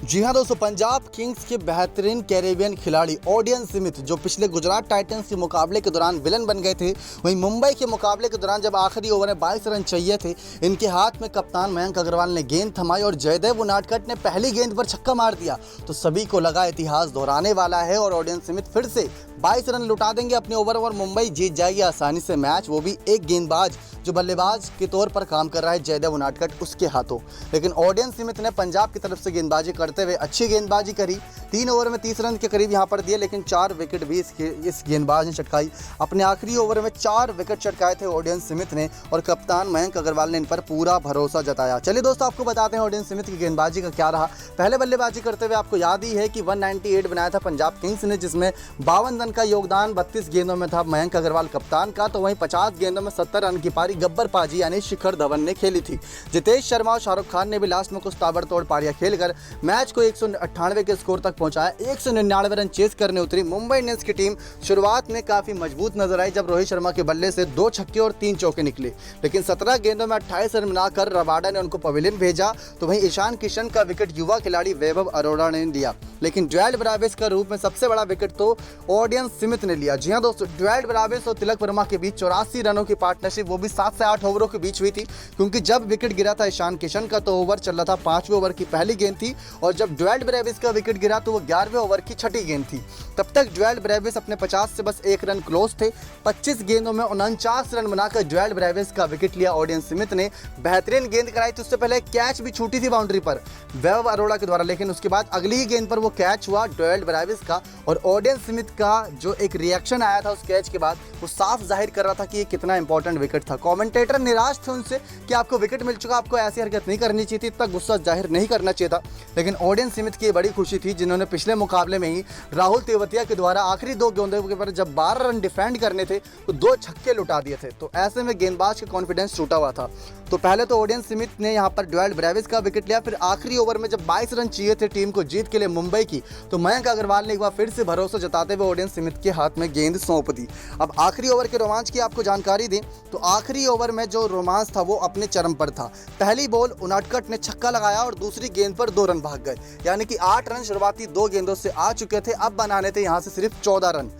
जी हाँ दोस्तों, पंजाब किंग्स के बेहतरीन कैरेबियन खिलाड़ी ओडियन स्मिथ जो पिछले गुजरात टाइटंस के मुकाबले के दौरान विलन बन गए थे, वहीं मुंबई के मुकाबले के दौरान जब आखिरी ओवर में 22 रन चाहिए थे, इनके हाथ में कप्तान मयंक अग्रवाल ने गेंद थमाई और जयदेव उनादकट ने पहली गेंद पर छक्का मार दिया तो सभी को लगा इतिहास दोहराने वाला है और ओडियन स्मिथ फिर से 22 रन लुटा देंगे अपने ओवर और मुंबई जीत जाएगी आसानी से मैच, वो भी एक गेंदबाज जो बल्लेबाज के तौर पर काम कर रहा है जयदेव उनादकट उसके हाथों। लेकिन ओडियन स्मिथ ने पंजाब की तरफ से गेंदबाजी करते हुए अच्छी गेंदबाजी करी, 3 ओवर में 30 रन के करीब यहां पर दिए, लेकिन 4 विकेट भी इस गेंदबाज ने चटकाई। अपने आखिरी ओवर में 4 विकेट चटकाए थे ओडियन स्मिथ ने और कप्तान मयंक अग्रवाल ने इन पर पूरा भरोसा जताया। चलिए दोस्तों, आपको बताते हैं ओडियन स्मिथ की गेंदबाजी का क्या रहा। पहले बल्लेबाजी करते हुए आपको याद ही है कि 198 बनाया था पंजाब किंग्स ने, जिसमें 52 रन का योगदान 32 गेंदों में था मयंक अग्रवाल कप्तान का, तो वहीं 50 गेंदों में 70 रन की पारी गब्बर पाजी यानी शिखर धवन ने खेली थी। जितेश शर्मा और शाहरुख खान ने भी लास्ट में कुछ ताबड़तोड़ पारियां खेलकर मैच को 198 के स्कोर तक पहुंचाया। 199 रन चेस करने उतरी मुंबई इंडियंस की टीम शुरुआत में काफी मजबूत नजर आई जब रोहित शर्मा के बल्ले से 2 छक्के और 3 चौके निकले, लेकिन 17 गेंदों में 28 रन बनाकर रबाडा ने उनको पवेलियन भेजा, तो वहीं ईशान किशन का विकेट युवा खिलाड़ी वैभव अरोड़ा ने लिया। लेकिन ड्वेल ब्राविस का रूप में सबसे बड़ा विकेट तो ओडियन स्मिथ ने लिया। जी हां दोस्तों, ड्वेल ब्राविस और तिलक वर्मा के बीच 84 रनों की पार्टनरशिप, वो भी 7 से 8 ओवरों के बीच हुई थी, क्योंकि जब विकेट गिरा था ईशान किशन का तो ओवर चल रहा था 5वें ओवर की पहली गेंद थी और जब ड्वेल ब्रेविस का विकेट गिरा तो वो 11वें ओवर की छठी गेंद थी। तब तक ड्वेल ब्रेविस अपने 50 से बस 1 रन क्लोज थे। 25 गेंदों में 49 रन बनाकर ड्वेल ब्रेविस का विकेट लिया ओडियन स्मिथ ने। बेहतरीन गेंद कराई थी, उससे पहले कैच भी छूटी थी बाउंड्री पर वैभव अरोड़ा के द्वारा, लेकिन उसके बाद अगली ही गेंद पर वो कैच हुआ ड्वेल ब्रेविस का और ओडियन स्मिथ का जो एक रिएक्शन आया था उस कैच के बाद वो साफ जाहिर कर रहा था कि ये कितना इंपॉर्टेंट विकेट था। कमेंटेटर निराश थे उनसे कि आपको विकेट मिल चुका, आपको ऐसी हरकत नहीं करनी चाहिए थी, इतना गुस्सा जाहिर नहीं करना चाहिए था। लेकिन ओडियन स्मिथ की बड़ी खुशी थी जिन्होंने पिछले मुकाबले में ही राहुल तेवतिया के द्वारा आखिरी 2 गेंदों के पर जब 12 रन डिफेंड करने थे तो 2 छक्के लुटा दिए थे, तो ऐसे में गेंदबाज का कॉन्फिडेंस टूटा हुआ था। तो पहले तो ओडियन स्मिथ ने यहाँ पर ड्वेल ब्रेविस का विकेट लिया, फिर आखिरी ओवर में जब 22 रन चाहिए थे टीम को जीत के लिए मुंबई की, तो मयंक अग्रवाल ने एक बार फिर से भरोसा जताते हुए ओडियन स्मिथ के हाथ में गेंद सौंप दी। अब आखिरी ओवर के रोमांच की आपको जानकारी दें तो आखिरी ओवर में जो रोमांच था वो अपने चरम पर था। पहली बॉल उनादकट ने छक्का लगाया और दूसरी गेंद पर 2 रन भाग गए, यानी कि 8 रन शुरुआती 2 गेंदों से आ चुके थे, अब बनाने थे यहाँ से सिर्फ 14 रन।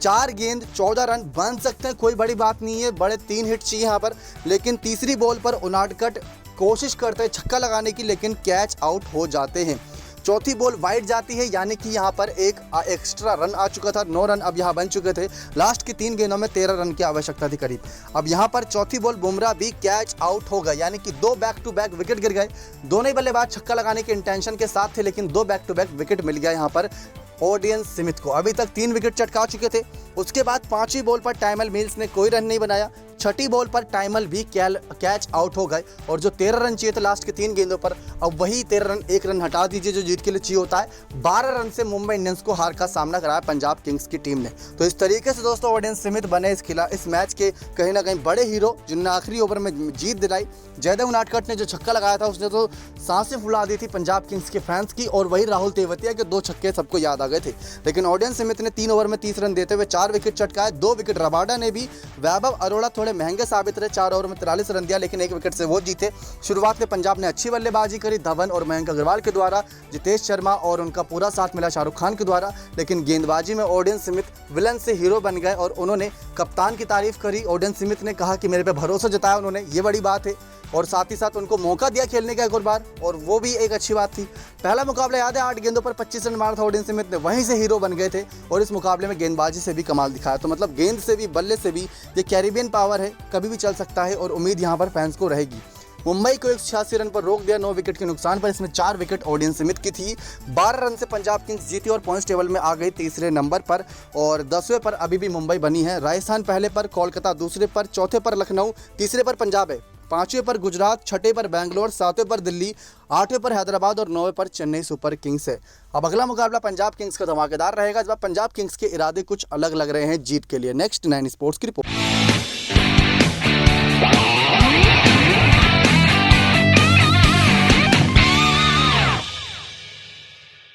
4 गेंद 14 रन बन सकते हैं, कोई बड़ी बात नहीं है, बड़े 3 हिट चाहिए यहाँ पर। लेकिन तीसरी बॉल पर उनादकट कोशिश करते हैं छक्का लगाने की, लेकिन कैच आउट हो जाते हैं। चौथी बॉल वाइड जाती है, यानी कि यहाँ पर एक एक्स्ट्रा रन आ चुका था, 9 रन अब यहाँ बन चुके थे। लास्ट की 3 गेंदों में 13 रन की आवश्यकता थी करीब। अब यहाँ पर चौथी बॉल बुमराह भी कैच आउट हो गए, यानी कि 2 बैक टू बैक विकेट गिर गए। दोनों ही बल्लेबाज छक्का लगाने के इंटेंशन के साथ थे, लेकिन 2 बैक टू बैक विकेट मिल गया यहाँ पर ओडियन स्मिथ को। अभी तक 3 विकेट चटका चुके थे। उसके बाद 5वीं बॉल पर टाइमल मिल्स ने कोई रन नहीं बनाया। 6ठी बॉल पर टाइमल भी कैच आउट हो गए और जो 13 रन चाहिए थे लास्ट के 3 गेंदों पर, अब वही 13 रन 1 रन हटा दीजिए जो जीत के लिए चाहिए होता है। 12 रन से मुंबई इंडियंस को हार का सामना कराया पंजाब किंग्स की टीम ने। तो इस तरीके से दोस्तों ओडियन स्मिथ बने इस मैच के कहीं ना कहीं बड़े हीरो, जिन्होंने आखिरी ओवर में जीत दिलाई। जयदेव उनादकट ने जो छक्का लगाया था उसने तो सांसें फुला दी थी पंजाब किंग्स के फैंस की, और वही राहुल तेवतिया के 2 छक्के सबको याद आ गए थे। लेकिन ओडियन स्मिथ ने 3 ओवर में 30 रन देते हुए 4 विकेट चटकाए, 2 विकेट रबाडा ने भी। वैभव अरोड़ा थोड़े महंगे साबित रहे, 4 ओवर में 43 रन दिया, लेकिन 1 विकेट से वो जीते। शुरुआत में पंजाब ने अच्छी बल्लेबाजी करी धवन और मयंक अग्रवाल के द्वारा, जितेश शर्मा और उनका पूरा साथ मिला शाहरुख खान के द्वारा, लेकिन गेंदबाजी में ओडियन स्मिथ विलन से हीरो बन गए और उन्होंने कप्तान की तारीफ करी। ओडियन स्मिथ ने कहा कि मेरे पे भरोसा जताया उन्होंने, ये बड़ी बात है, और साथ ही साथ उनको मौका दिया खेलने का एक और बार, और वो भी एक अच्छी बात थी। पहला मुकाबला याद है 8 गेंदों पर 25 रन मारा था ओडियन स्मिथ ने, वहीं से हीरो बन गए थे और इस मुकाबले में गेंदबाजी से भी कमाल दिखाया। तो मतलब गेंद से भी बल्ले से भी ये कैरिबियन पावर है, कभी भी चल सकता है और उम्मीद यहाँ पर फैंस को रहेगी। मुंबई को 186 रन पर रोक दिया 9 विकेट के नुकसान पर, इसमें 4 विकेट ओडियन स्मिथ की थी। 12 रन से पंजाब किंग्स जीती और पॉइंट्स टेबल में आ गई तीसरे नंबर पर और 10वें पर अभी भी मुंबई बनी है। राजस्थान पहले पर, कोलकाता दूसरे पर, चौथे पर लखनऊ, तीसरे पर पंजाब है, 5वें पर गुजरात, 6ठे पर बैंगलोर, 7वें पर दिल्ली, 8वें पर हैदराबाद और 9वें पर चेन्नई सुपर किंग्स है। अब अगला मुकाबला पंजाब किंग्स का धमाकेदार रहेगा, जब पंजाब किंग्स के इरादे कुछ अलग लग रहे हैं जीत के लिए। नेक्स्ट 9 स्पोर्ट्स की रिपोर्ट।